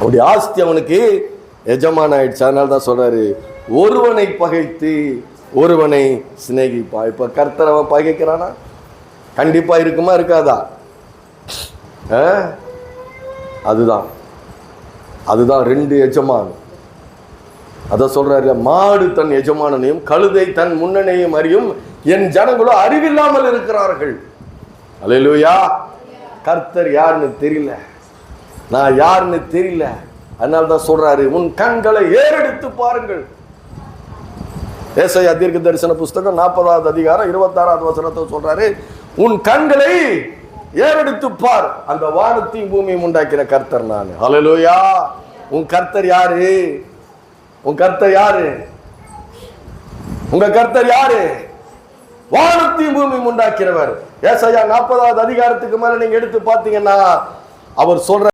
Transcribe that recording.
அவனுடைய ஆஸ்தி அவனுக்கு எஜமான ஆயிடுச்சு. அதனால தான் சொல்றாரு, ஒருவனை பகைத்து ஒருவனை சிநேகிப்பா. இப்ப கர்த்தர் அவன் பகைக்கிறானா? கண்டிப்பா இருக்குமா இருக்காதா? அதுதான் அதுதான் ரெண்டு எஜமான். அத சொல்றாரு, மாடு தன் எஜமானனையும் கழுதை தன் முன்னனையும் அறியும், என் ஜனங்களோ அறிவில்லாமல் இருக்கிறார்கள். அல்லேலூயா. கர்த்தர் யாருன்னு தெரியல, நான் யாருன்னு தெரியல. அதனால தான் சொல்றாரு, உன் கண்களை ஏறெடுத்து பாருங்கள். ஏசாயா தீர்க்க தரிசன புஸ்தகம் 40வது அதிகாரம் 26வது வசனத்தை சொல்றாரு, உன் கண்களை ஏறெடுத்து பார், அந்த வானத்தையும் பூமியும் உண்டாக்கிற கர்த்தர் நான். ஹல்லேலூயா. உன் கர்த்தர் யாரு? உன் கர்த்தர் யாரு? உங்க கர்த்தர் யாரு? வானத்தையும் பூமியும் உண்டாக்கிறவர். ஏசாயா 40வது அதிகாரத்துக்கு மேல நீங்க எடுத்து பாத்தீங்கன்னா அவர் சொல்ற